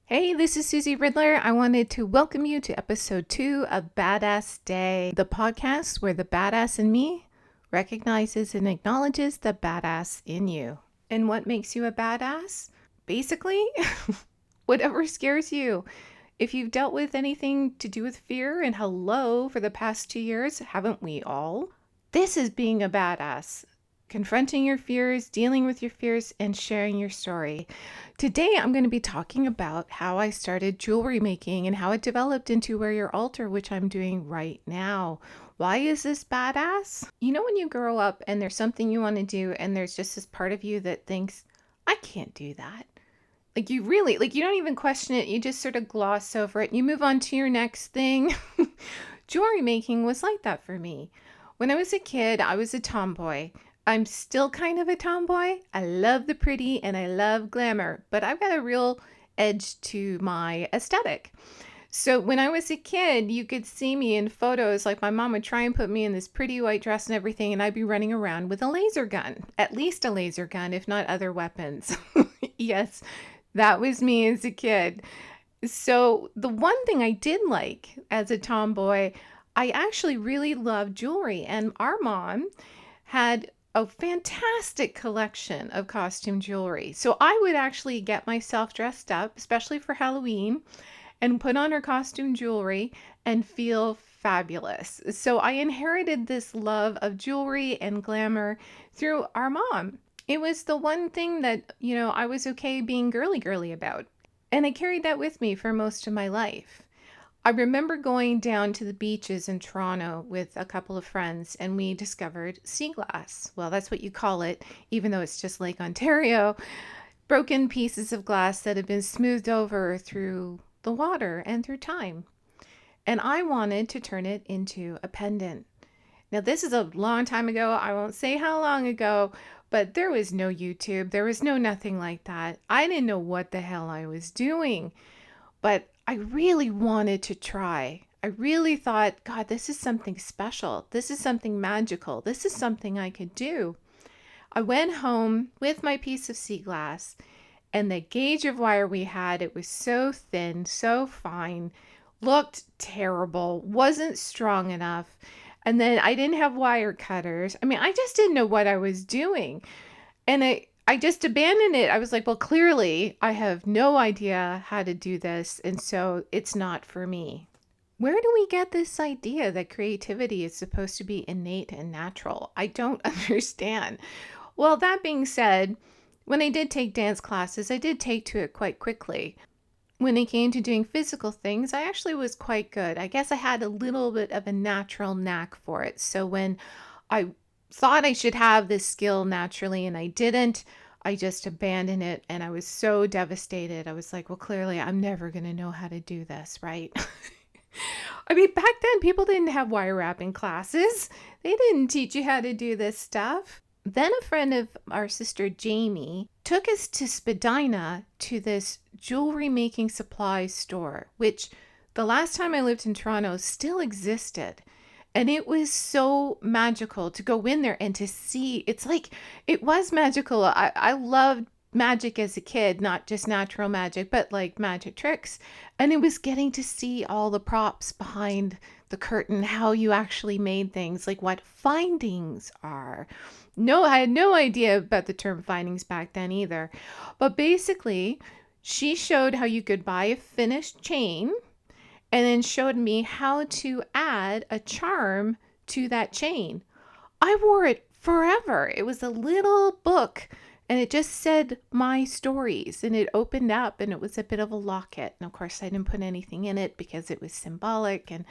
Hey, this is Susie Riddler. I wanted to welcome you to episode 2 of Badasste, the podcast where the badass in me recognizes and acknowledges the badass in you. And what makes you a badass? Basically, whatever scares you. If you've dealt with anything to do with fear, and hello, for the past 2 years, haven't we all? This is being a badass. Confronting your fears, dealing with your fears, and sharing your story. Today, I'm going to be talking about how I started jewelry making and how it developed into Wear Your Altar, which I'm doing right now. Why is this badass? You know, when you grow up and there's something you want to do, and there's just this part of you that thinks, I can't do that. You don't even question it. You just sort of gloss over it. You move on to your next thing. Jewelry making was like that for me. When I was a kid, I was a tomboy. I'm still kind of a tomboy. I love the pretty and I love glamour, but I've got a real edge to my aesthetic. So when I was a kid, you could see me in photos. Like my mom would try and put me in this pretty white dress and everything, and I'd be running around with a laser gun, at least a laser gun, if not other weapons. Yes, that was me as a kid. So the one thing I did like as a tomboy, I actually really loved jewelry, and our mom had a fantastic collection of costume jewelry. So I would actually get myself dressed up, especially for Halloween, and put on her costume jewelry and feel fabulous. So I inherited this love of jewelry and glamour through our mom. It was the one thing that, I was okay being girly about. And I carried that with me for most of my life. I remember going down to the beaches in Toronto with a couple of friends, and we discovered sea glass. Well, that's what you call it, even though it's just Lake Ontario. Broken pieces of glass that have been smoothed over through the water and through time. And I wanted to turn it into a pendant. Now, this is a long time ago. I won't say how long ago, but there was no YouTube. There was no nothing like that. I didn't know what the hell I was doing. But I really wanted to try. I really thought, God, this is something special. This is something magical. This is something I could do. I went home with my piece of sea glass, and the gauge of wire we had, it was so thin, so fine, looked terrible, wasn't strong enough. And then I didn't have wire cutters. I just didn't know what I was doing. And I just abandoned it. I was like, well, clearly I have no idea how to do this, and so it's not for me. Where do we get this idea that creativity is supposed to be innate and natural? I don't understand. Well, that being said, when I did take dance classes, I did take to it quite quickly. When it came to doing physical things, I actually was quite good. I guess I had a little bit of a natural knack for it. So when I thought I should have this skill naturally and I didn't, I just abandoned it, and I was so devastated. I was like, well, clearly I'm never going to know how to do this, right? Back then people didn't have wire wrapping classes. They didn't teach you how to do this stuff. Then a friend of our sister Jamie took us to Spadina to this jewelry making supply store, which the last time I lived in Toronto still existed. And it was so magical to go in there and to see. It's like, it was magical. I loved magic as a kid, not just natural magic, but like magic tricks. And it was getting to see all the props behind the curtain, how you actually made things, like what findings are. No, I had no idea about the term findings back then either. But basically, she showed how you could buy a finished chain and then showed me how to add a charm to that chain. I wore it forever. It was a little book, and it just said my stories, and it opened up, and it was a bit of a locket. And of course, I didn't put anything in it because it was symbolic. And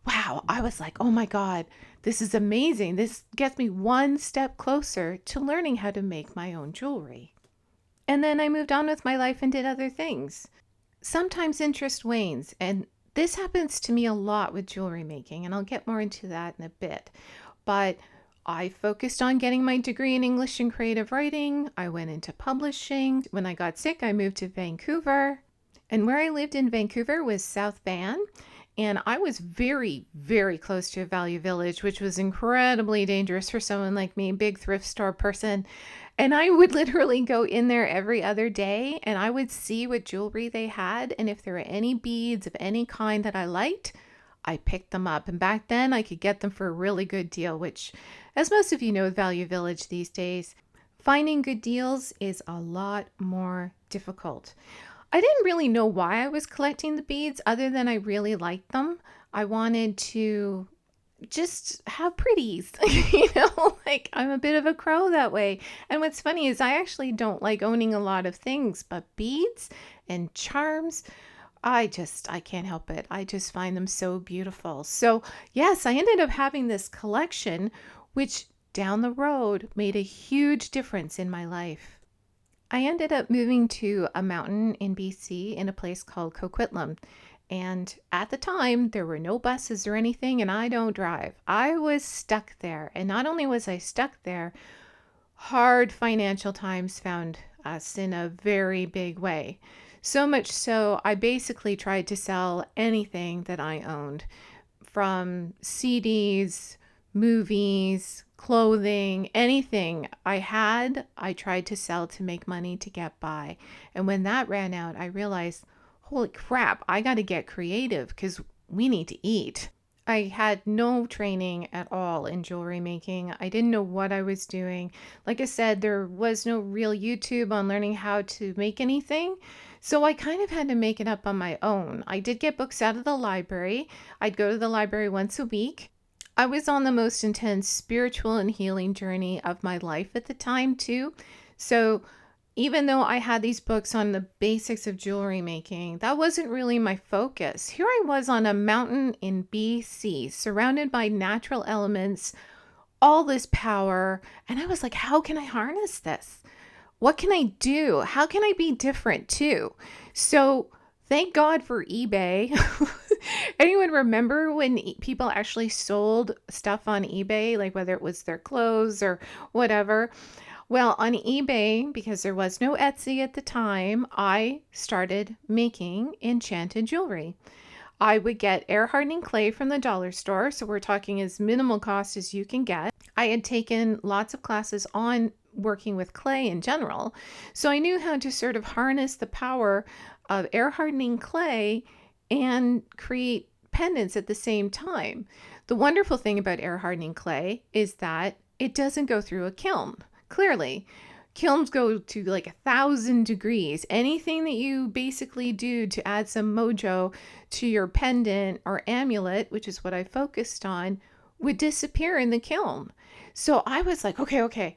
wow, I was like, oh my God, this is amazing. This gets me one step closer to learning how to make my own jewelry. And then I moved on with my life and did other things. Sometimes interest wanes, and this happens to me a lot with jewelry making, and I'll get more into that in a bit. But I focused on getting my degree in English and creative writing. I went into publishing. When I got sick, I moved to Vancouver. And where I lived in Vancouver was South Van. And I was very, very close to a value village, which was incredibly dangerous for someone like me, big thrift store person. And I would literally go in there every other day and I would see what jewelry they had. And if there were any beads of any kind that I liked, I picked them up. And back then I could get them for a really good deal, which, as most of you know, Value Village these days, finding good deals is a lot more difficult. I didn't really know why I was collecting the beads other than I really liked them. I wanted to just have pretties, like I'm a bit of a crow that way. And what's funny is I actually don't like owning a lot of things, but beads and charms, I can't help it. I just find them so beautiful. So yes, I ended up having this collection, which down the road made a huge difference in my life. I ended up moving to a mountain in BC in a place called Coquitlam. And at the time, there were no buses or anything, and I don't drive. I was stuck there. And not only was I stuck there, hard financial times found us in a very big way. So much so, I basically tried to sell anything that I owned, from CDs, movies, clothing, anything I had, I tried to sell to make money to get by. And when that ran out, I realized, holy crap, I got to get creative because we need to eat. I had no training at all in jewelry making. I didn't know what I was doing. Like I said, there was no real YouTube on learning how to make anything. So I kind of had to make it up on my own. I did get books out of the library. I'd go to the library once a week. I was on the most intense spiritual and healing journey of my life at the time too. So even though I had these books on the basics of jewelry making, that wasn't really my focus. Here I was on a mountain in BC, surrounded by natural elements, all this power. And I was like, how can I harness this? What can I do? How can I be different too? So thank God for eBay. Anyone remember when people actually sold stuff on eBay, like whether it was their clothes or whatever? Well, on eBay, because there was no Etsy at the time, I started making enchanted jewelry. I would get air hardening clay from the dollar store, so we're talking as minimal cost as you can get. I had taken lots of classes on working with clay in general, so I knew how to sort of harness the power of air hardening clay and create pendants at the same time. The wonderful thing about air hardening clay is that it doesn't go through a kiln. Clearly, kilns go to like 1,000 degrees. Anything that you basically do to add some mojo to your pendant or amulet, which is what I focused on, would disappear in the kiln. So I was like, okay,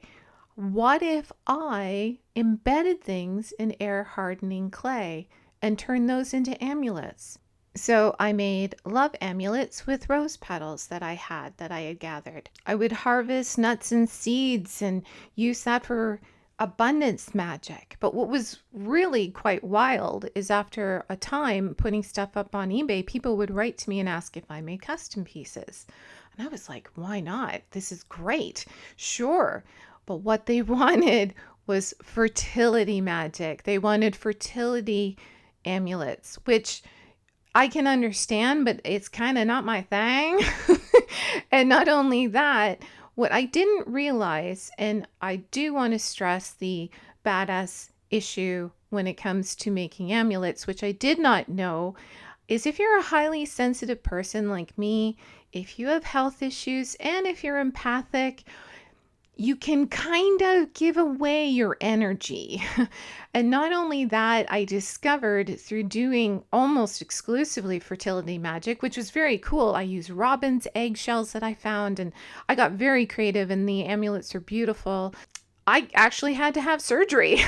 what if I embedded things in air hardening clay and turned those into amulets? So I made love amulets with rose petals that I had gathered. I would harvest nuts and seeds and use that for abundance magic. But what was really quite wild is after a time putting stuff up on eBay, people would write to me and ask if I made custom pieces. And I was like, why not? This is great. Sure. But what they wanted was fertility magic. They wanted fertility amulets, which I can understand, but it's kind of not my thing. And not only that, what I didn't realize, and I do want to stress the badass issue when it comes to making amulets, which I did not know, is if you're a highly sensitive person like me, if you have health issues, and if you're empathic, you can kind of give away your energy. And not only that, I discovered through doing almost exclusively fertility magic, which was very cool. I used robin's eggshells that I found, and I got very creative, and the amulets are beautiful. I actually had to have surgery.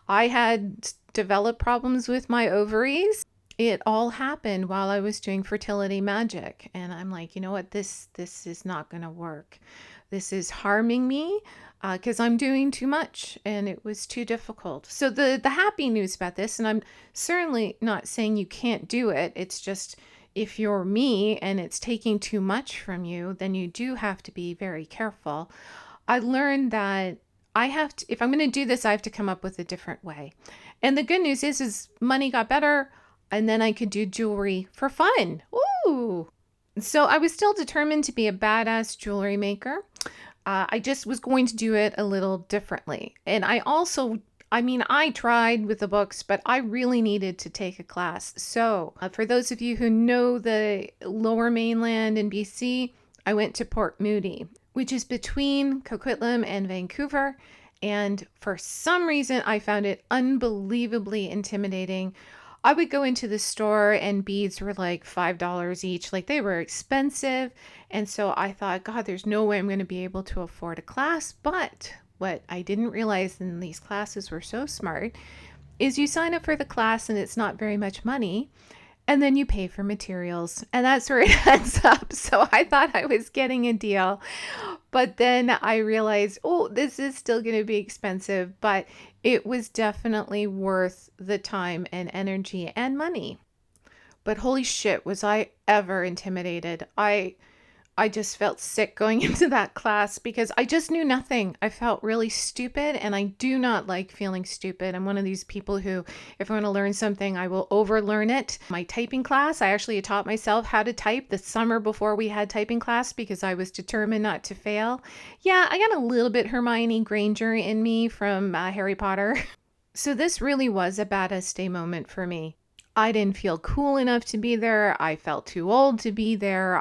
I had developed problems with my ovaries. It all happened while I was doing fertility magic. And I'm like, you know what? This is not going to work. This is harming me because I'm doing too much and it was too difficult. So the happy news about this, and I'm certainly not saying you can't do it. It's just if you're me and it's taking too much from you, then you do have to be very careful. I learned that I have to, if I'm going to do this, I have to come up with a different way. And the good news is money got better and then I could do jewelry for fun. Ooh. So I was still determined to be a badass jewelry maker. I just was going to do it a little differently. And I tried with the books, but I really needed to take a class. So for those of you who know the lower mainland in BC, I went to Port Moody, which is between Coquitlam and Vancouver. And for some reason, I found it unbelievably intimidating. I would go into the store and beads were like $5 each. Like, they were expensive. And so I thought, God, there's no way I'm going to be able to afford a class. But what I didn't realize, and these classes were so smart, is you sign up for the class and it's not very much money. And then you pay for materials, and that's where it ends up. So I thought I was getting a deal, but then I realized, oh, this is still going to be expensive, but it was definitely worth the time and energy and money. But holy shit, was I ever intimidated. I just felt sick going into that class because I just knew nothing. I felt really stupid, and I do not like feeling stupid. I'm one of these people who, if I want to learn something, I will overlearn it. My typing class, I actually taught myself how to type the summer before we had typing class because I was determined not to fail. Yeah, I got a little bit Hermione Granger in me from Harry Potter. So this really was a Badasste moment for me. I didn't feel cool enough to be there. I felt too old to be there.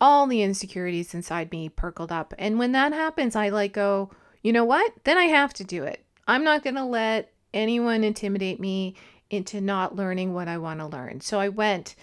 All the insecurities inside me perkled up. And when that happens, I go, you know what? Then I have to do it. I'm not going to let anyone intimidate me into not learning what I want to learn. So I went.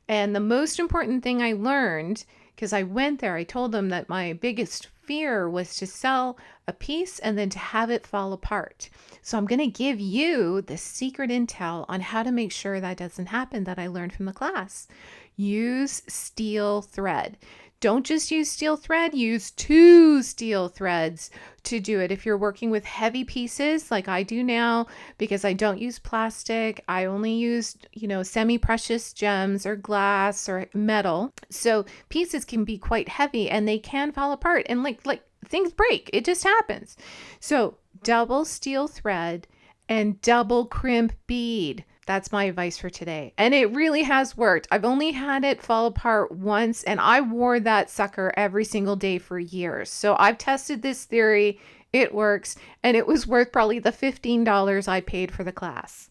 And the most important thing I learned, because I went there, I told them that my biggest fear was to sell a piece and then to have it fall apart. So I'm going to give you the secret intel on how to make sure that doesn't happen that I learned from the class. Use steel thread. Don't just use steel thread, use 2 steel threads to do it. If you're working with heavy pieces like I do now, because I don't use plastic, I only use, semi-precious gems or glass or metal. So pieces can be quite heavy and they can fall apart and like things break. It just happens. So double steel thread and double crimp bead. That's my advice for today. And it really has worked. I've only had it fall apart once, and I wore that sucker every single day for years. So I've tested this theory. It works, and it was worth probably the $15 I paid for the class.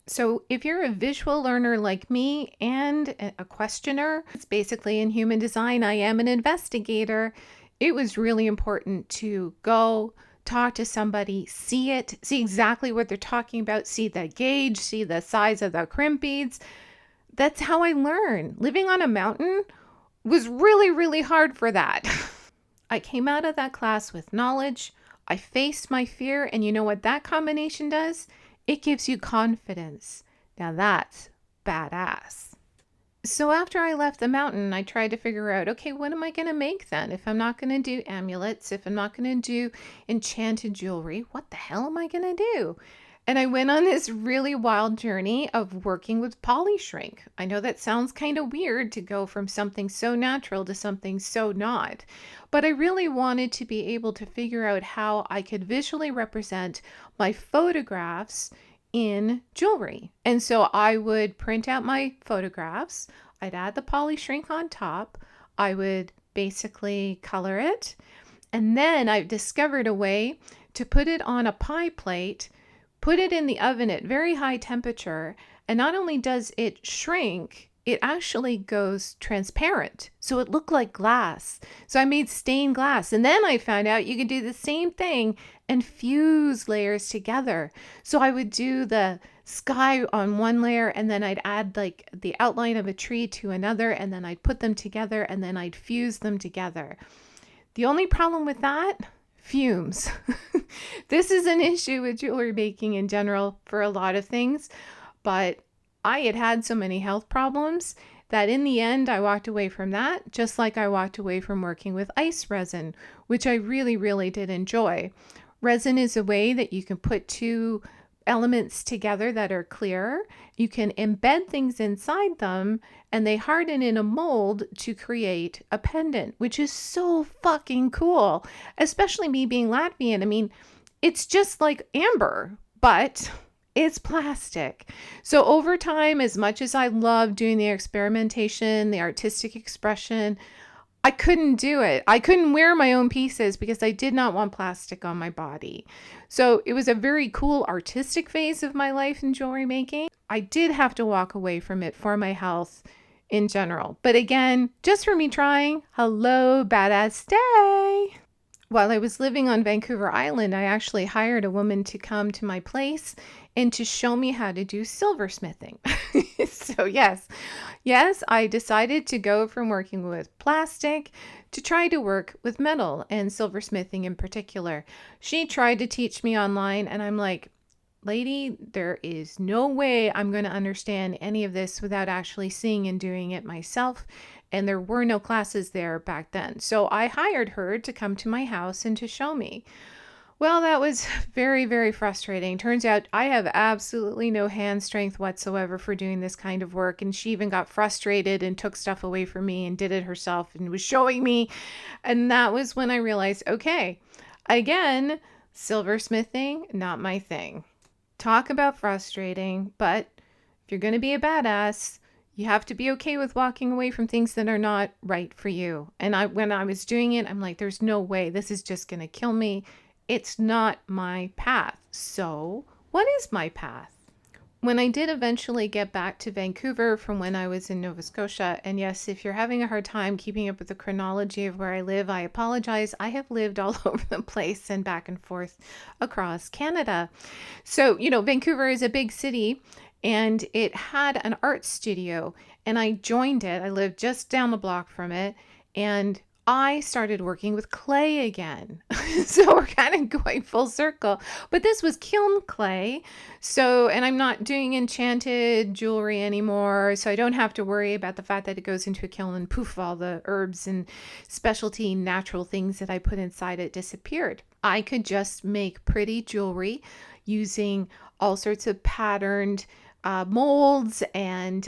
So if you're a visual learner like me and a questioner, it's basically in human design, I am an investigator. It was really important to go talk to somebody, see exactly what they're talking about, see the gauge, see the size of the crimp beads. That's how I learn. Living on a mountain was really, really hard for that. I came out of that class with knowledge. I faced my fear, and you know what that combination does? It gives you confidence. Now that's badass. So after I left the mountain, I tried to figure out, okay, what am I going to make then? If I'm not going to do amulets, if I'm not going to do enchanted jewelry, what the hell am I going to do? And I went on this really wild journey of working with polyshrink. I know that sounds kind of weird to go from something so natural to something so not, but I really wanted to be able to figure out how I could visually represent my photographs in jewelry. And so I would print out my photographs, I'd add the polyshrink on top, I would basically color it, and then I discovered a way to put it on a pie plate, put it in the oven at very high temperature, and not only does it shrink, it actually goes transparent. So it looked like glass. So I made stained glass. And then I found out you could do the same thing and fuse layers together. So I would do the sky on one layer, and then I'd add like the outline of a tree to another, and then I'd put them together, and then I'd fuse them together. The only problem with that, fumes. This is an issue with jewelry making in general for a lot of things, but I had so many health problems that in the end, I walked away from that, just like I walked away from working with ice resin, which I really, really did enjoy. Resin is a way that you can put 2 elements together that are clear. You can embed things inside them, and they harden in a mold to create a pendant, which is so fucking cool, especially me being Latvian. I mean, it's just like amber, but it's plastic. So over time, as much as I love doing the experimentation, the artistic expression, I couldn't do it. I couldn't wear my own pieces because I did not want plastic on my body. So it was a very cool artistic phase of my life in jewelry making. I did have to walk away from it for my health in general. But again, just for me trying, hello, Badasste. While I was living on Vancouver Island, I actually hired a woman to come to my place and to show me how to do silversmithing. So yes, I decided to go from working with plastic to try to work with metal and silversmithing in particular. She tried to teach me online and I'm like, lady, there is no way I'm going to understand any of this without actually seeing and doing it myself. And there were no classes there back then. So I hired her to come to my house and to show me. Well, that was very, very frustrating. Turns out I have absolutely no hand strength whatsoever for doing this kind of work. And she even got frustrated and took stuff away from me and did it herself and was showing me. And that was when I realized, okay, again, silversmithing, not my thing. Talk about frustrating, but if you're going to be a badass, you have to be okay with walking away from things that are not right for you. And when I was doing it, I'm like, there's no way. This is just going to kill me. It's not my path. So what is my path? When I did eventually get back to Vancouver from when I was in Nova Scotia, and yes, if you're having a hard time keeping up with the chronology of where I live, I apologize. I have lived all over the place and back and forth across Canada. So, Vancouver is a big city and it had an art studio and I joined it. I lived just down the block from it and I started working with clay again. So we're kind of going full circle. But this was kiln clay. And I'm not doing enchanted jewelry anymore. So I don't have to worry about the fact that it goes into a kiln and poof, all the herbs and specialty natural things that I put inside it disappeared. I could just make pretty jewelry using all sorts of patterned molds and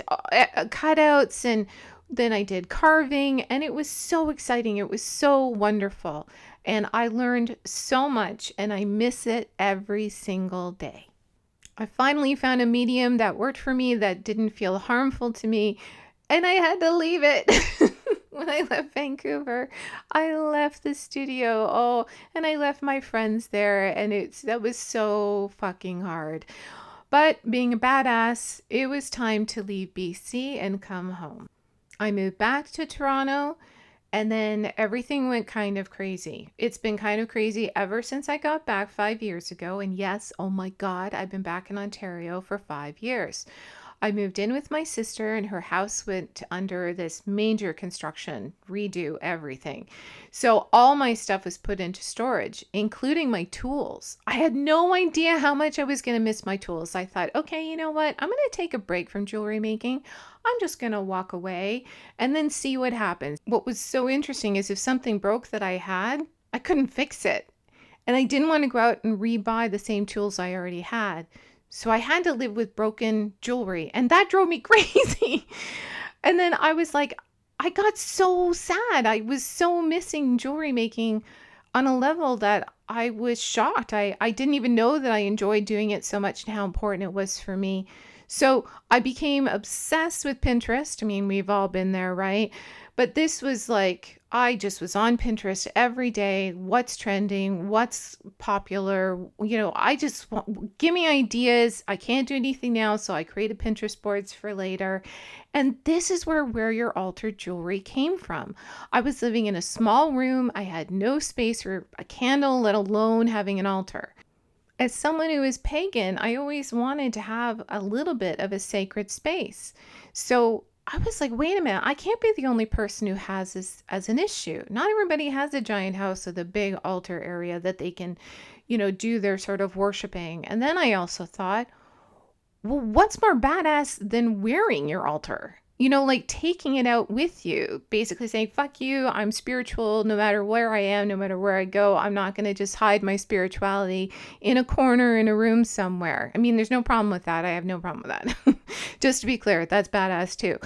cutouts, and then I did carving, and it was so exciting. It was so wonderful. And I learned so much, and I miss it every single day. I finally found a medium that worked for me, that didn't feel harmful to me, and I had to leave it. When I left Vancouver, I left the studio. And I left my friends there, and that was so fucking hard. But being a badass, it was time to leave BC and come home. I moved back to Toronto, and then everything went kind of crazy. It's been kind of crazy ever since I got back 5 years ago. And yes, oh my God, I've been back in Ontario for 5 years. I moved in with my sister and her house went under this major construction, redo everything. So all my stuff was put into storage, including my tools. I had no idea how much I was going to miss my tools. I thought, okay, you know what? I'm going to take a break from jewelry making. I'm just going to walk away and then see what happens. What was so interesting is if something broke that I had, I couldn't fix it. And I didn't want to go out and rebuy the same tools I already had. So I had to live with broken jewelry, and that drove me crazy. And then I was like, I got so sad. I was so missing jewelry making on a level that I was shocked. I didn't even know that I enjoyed doing it so much and how important it was for me. So I became obsessed with Pinterest. I mean, we've all been there, right? But this was like, I just was on Pinterest every day. What's trending? What's popular? Give me ideas. I can't do anything now. So I created Pinterest boards for later. And this is where Wear Your Altar jewelry came from. I was living in a small room. I had no space for a candle, let alone having an altar. As someone who is pagan, I always wanted to have a little bit of a sacred space. So I was like, wait a minute, I can't be the only person who has this as an issue. Not everybody has a giant house with a big altar area that they can, do their sort of worshiping. And then I also thought, well, what's more badass than wearing your altar? Like taking it out with you, basically saying, fuck you, I'm spiritual no matter where I am, no matter where I go. I'm not going to just hide my spirituality in a corner in a room somewhere. I mean, there's no problem with that. I have no problem with that. Just to be clear, that's badass too.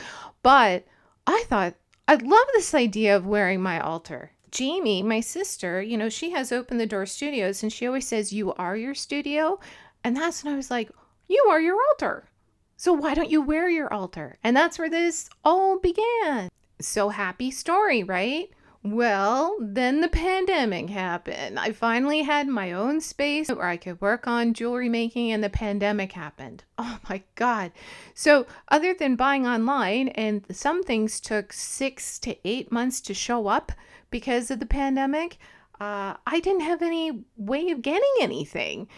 But I thought, I love this idea of wearing my altar. Jamie, my sister, she has Open the Door Studios, and she always says, you are your studio. And that's when I was like, you are your altar. So why don't you wear your altar? And that's where this all began. So happy story, right? Well, then the pandemic happened. I finally had my own space where I could work on jewelry making, and the pandemic happened. Oh my God. So, other than buying online, and some things took 6 to 8 months to show up because of the pandemic, I didn't have any way of getting anything.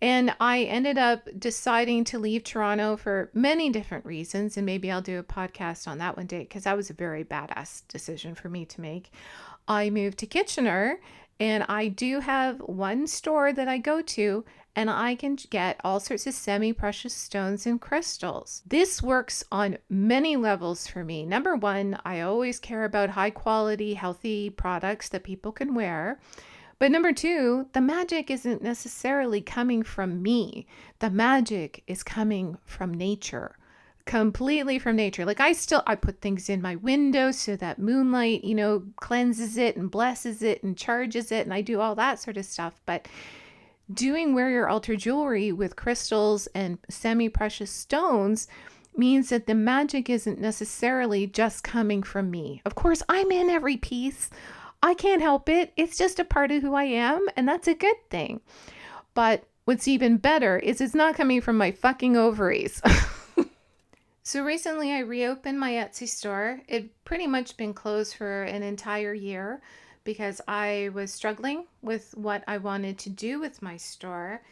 And I ended up deciding to leave Toronto for many different reasons. And maybe I'll do a podcast on that one day because that was a very badass decision for me to make. I moved to Kitchener, and I do have one store that I go to, and I can get all sorts of semi-precious stones and crystals. This works on many levels for me. Number one, I always care about high quality, healthy products that people can wear. But number two, the magic isn't necessarily coming from me. The magic is coming from nature, completely from nature. Like I put things in my window so that moonlight, cleanses it and blesses it and charges it. And I do all that sort of stuff. But doing wear your altar jewelry with crystals and semi-precious stones means that the magic isn't necessarily just coming from me. Of course, I'm in every piece. I can't help it. It's just a part of who I am, and that's a good thing. But what's even better is it's not coming from my fucking ovaries. So recently I reopened my Etsy store. It'd pretty much been closed for an entire year because I was struggling with what I wanted to do with my store.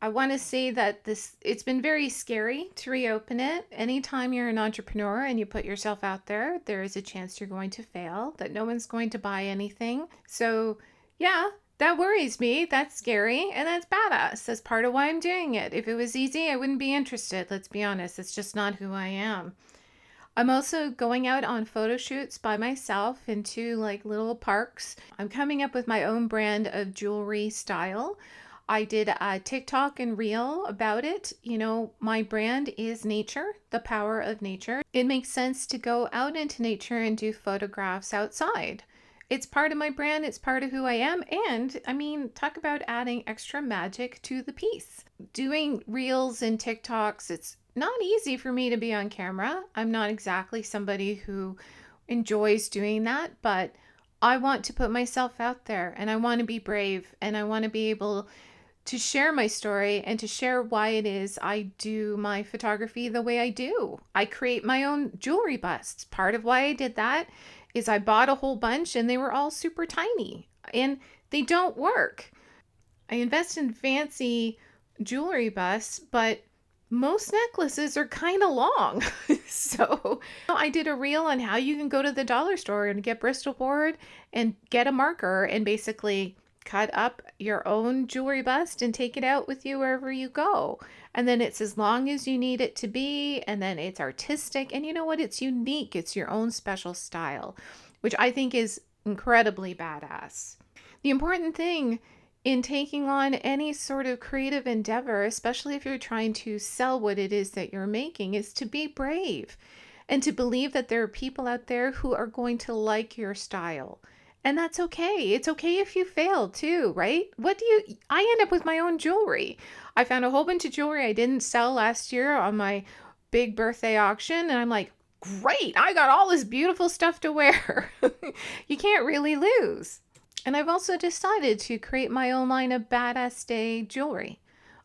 I want to say that it's been very scary to reopen it. Anytime you're an entrepreneur and you put yourself out there, there is a chance you're going to fail, that no one's going to buy anything. So yeah, that worries me. That's scary, and that's badass. That's part of why I'm doing it. If it was easy, I wouldn't be interested. Let's be honest. It's just not who I am. I'm also going out on photo shoots by myself into like little parks. I'm coming up with my own brand of jewelry style. I did a TikTok and reel about it. My brand is nature, the power of nature. It makes sense to go out into nature and do photographs outside. It's part of my brand. It's part of who I am. And I mean, talk about adding extra magic to the piece. Doing reels and TikToks, it's not easy for me to be on camera. I'm not exactly somebody who enjoys doing that, but I want to put myself out there, and I want to be brave, and I want to be able to share my story and to share why it is I do my photography the way I do. I create my own jewelry busts. Part of why I did that is I bought a whole bunch and they were all super tiny and they don't work. I invest in fancy jewelry busts, but most necklaces are kind of long. So I did a reel on how you can go to the dollar store and get Bristol board and get a marker and basically cut up your own jewelry bust and take it out with you wherever you go. And then it's as long as you need it to be, and then it's artistic. And you know what? It's unique. It's your own special style, which I think is incredibly badass. The important thing in taking on any sort of creative endeavor, especially if you're trying to sell what it is that you're making, is to be brave and to believe that there are people out there who are going to like your style. And that's okay. It's okay if you fail too, right? I end up with my own jewelry. I found a whole bunch of jewelry I didn't sell last year on my big birthday auction. And I'm like, great, I got all this beautiful stuff to wear. You can't really lose. And I've also decided to create my own line of Badasste jewelry.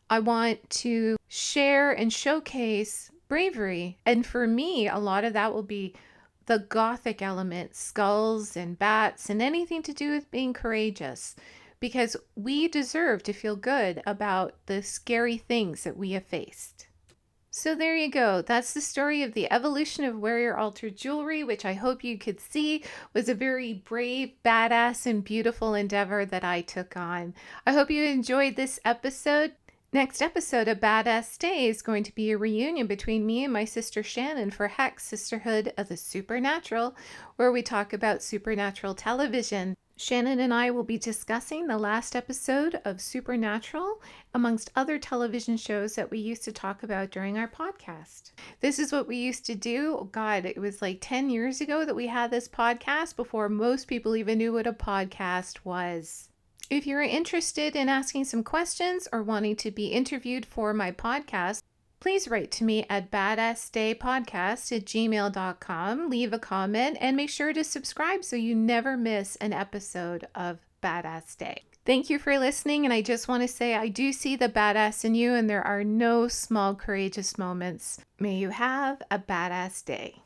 I want to share and showcase bravery. And for me, a lot of that will be the gothic element, skulls and bats and anything to do with being courageous, because we deserve to feel good about the scary things that we have faced. So there you go. That's the story of the evolution of Wear Your Altar jewelry, which I hope you could see was a very brave, badass, and beautiful endeavor that I took on. I hope you enjoyed this episode. Next episode of Badasste is going to be a reunion between me and my sister Shannon for Hex Sisterhood of the Supernatural, where we talk about supernatural television. Shannon and I will be discussing the last episode of Supernatural, amongst other television shows that we used to talk about during our podcast. This is what we used to do. Oh God, it was like 10 years ago that we had this podcast before most people even knew what a podcast was. If you're interested in asking some questions or wanting to be interviewed for my podcast, Please write to me at badassdaypodcast@gmail.com. Leave a comment and make sure to subscribe so you never miss an episode of Badass Day. Thank you for listening, and I just want to say I do see the badass in you, and there are no small courageous moments. May you have a badass day.